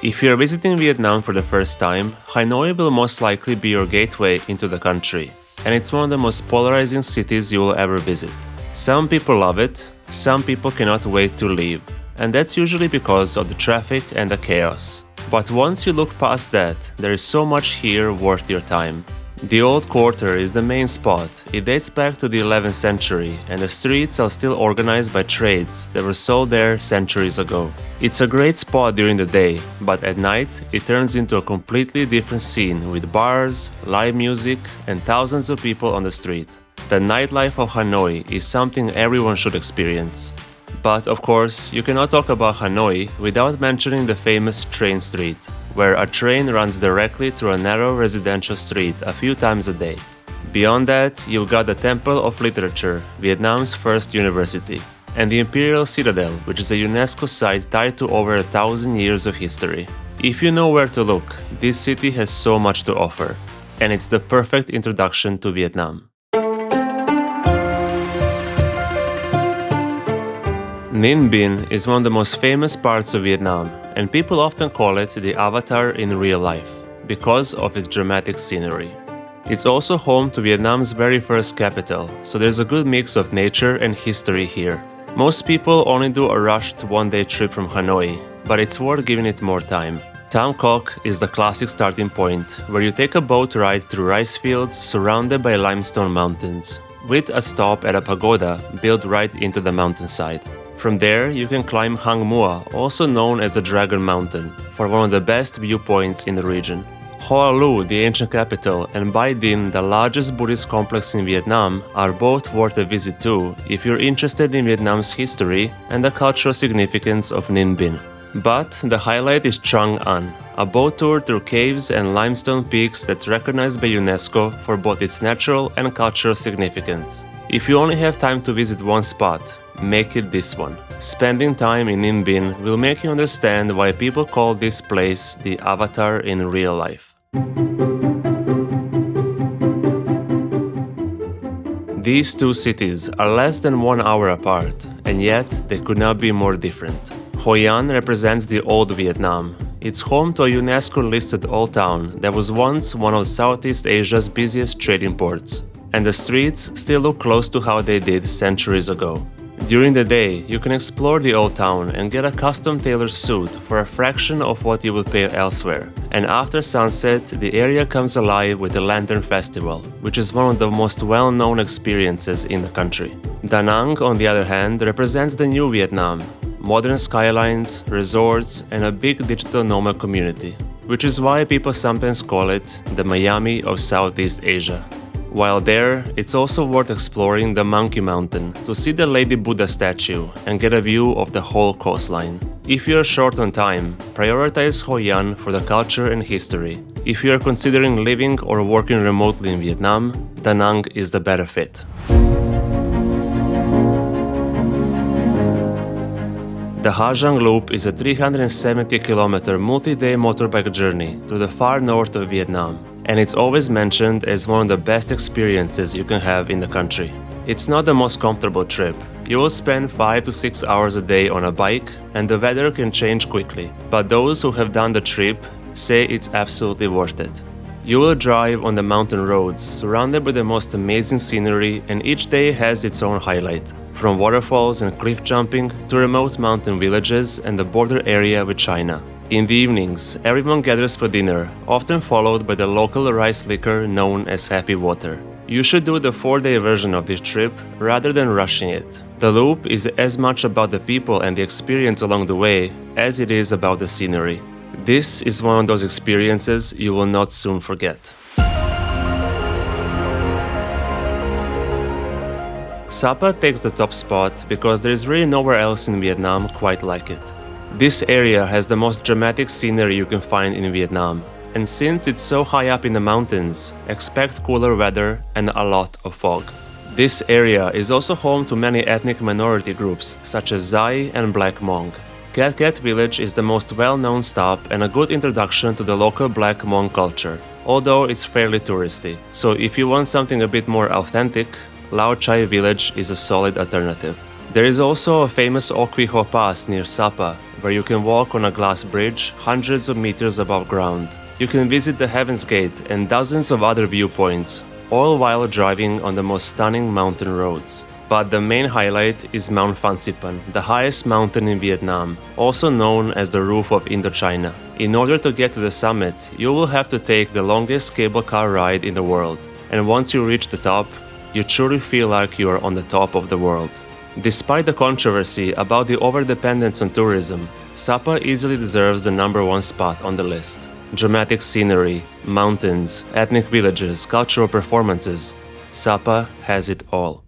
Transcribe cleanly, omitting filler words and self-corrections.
If you're visiting Vietnam for the first time, Hanoi will most likely be your gateway into the country, and it's one of the most polarizing cities you will ever visit. Some people love it, some people cannot wait to leave, and that's usually because of the traffic and the chaos. But once you look past that, there is so much here worth your time. The Old Quarter is the main spot. It dates back to the 11th century, and the streets are still organized by trades that were sold there centuries ago. It's a great spot during the day, but at night it turns into a completely different scene with bars, live music, and thousands of people on the street. The nightlife of Hanoi is something everyone should experience. But of course, you cannot talk about Hanoi without mentioning the famous train street, where a train runs directly through a narrow residential street a few times a day. Beyond that, you've got the Temple of Literature, Vietnam's first university, and the Imperial Citadel, which is a UNESCO site tied to over 1,000 years of history. If you know where to look, this city has so much to offer, and it's the perfect introduction to Vietnam. Ninh Binh is one of the most famous parts of Vietnam, and people often call it the Avatar in real life, because of its dramatic scenery. It's also home to Vietnam's very first capital, so there's a good mix of nature and history here. Most people only do a rushed one-day trip from Hanoi, but it's worth giving it more time. Tam Coc is the classic starting point, where you take a boat ride through rice fields surrounded by limestone mountains, with a stop at a pagoda built right into the mountainside. From there, you can climb Hang Mua, also known as the Dragon Mountain, for one of the best viewpoints in the region. Hoa Lu, the ancient capital, and Bai Dinh, the largest Buddhist complex in Vietnam, are both worth a visit too if you're interested in Vietnam's history and the cultural significance of Ninh Binh. But the highlight is Trang An, a boat tour through caves and limestone peaks that's recognized by UNESCO for both its natural and cultural significance. If you only have time to visit one spot, make it this one. Spending time in Ninh Binh will make you understand why people call this place the Avatar in real life. These two cities are less than 1 hour apart, and yet they could not be more different. Hoi An represents the old Vietnam. It's home to a UNESCO-listed old town that was once one of Southeast Asia's busiest trading ports, and the streets still look close to how they did centuries ago. During the day, you can explore the old town and get a custom-tailored suit for a fraction of what you would pay elsewhere. And after sunset, the area comes alive with the Lantern Festival, which is one of the most well-known experiences in the country. Da Nang, on the other hand, represents the new Vietnam. Modern skylines, resorts, and a big digital nomad community, which is why people sometimes call it the Miami of Southeast Asia. While there, it's also worth exploring the Monkey Mountain to see the Lady Buddha statue and get a view of the whole coastline. If you're short on time, prioritize Hoi An for the culture and history. If you're considering living or working remotely in Vietnam, Da Nang is the better fit. The Ha Giang Loop is a 370-kilometer multi-day motorbike journey through the far north of Vietnam, and it's always mentioned as one of the best experiences you can have in the country. It's not the most comfortable trip. You will spend 5 to 6 hours a day on a bike, and the weather can change quickly, but those who have done the trip say it's absolutely worth it. You will drive on the mountain roads, surrounded by the most amazing scenery, and each day has its own highlight, from waterfalls and cliff jumping to remote mountain villages and the border area with China. In the evenings, everyone gathers for dinner, often followed by the local rice liquor known as Happy Water. You should do the 4-day version of this trip rather than rushing it. The loop is as much about the people and the experience along the way as it is about the scenery. This is one of those experiences you will not soon forget. Sapa takes the top spot because there is really nowhere else in Vietnam quite like it. This area has the most dramatic scenery you can find in Vietnam, and since it's so high up in the mountains, expect cooler weather and a lot of fog. This area is also home to many ethnic minority groups such as Zai and Black Hmong. Cat Cat Village is the most well-known stop and a good introduction to the local Black Hmong culture, although it's fairly touristy. So if you want something a bit more authentic, Lao Chai Village is a solid alternative. There is also a famous Oc Quy Ho Pass near Sapa where you can walk on a glass bridge hundreds of meters above ground. You can visit the Heaven's Gate and dozens of other viewpoints, all while driving on the most stunning mountain roads. But the main highlight is Mount Fansipan, the highest mountain in Vietnam, also known as the Roof of Indochina. In order to get to the summit, you will have to take the longest cable car ride in the world, and once you reach the top, you truly feel like you are on the top of the world. Despite the controversy about the overdependence on tourism, Sapa easily deserves the #1 spot on the list. Dramatic scenery, mountains, ethnic villages, cultural performances. Sapa has it all.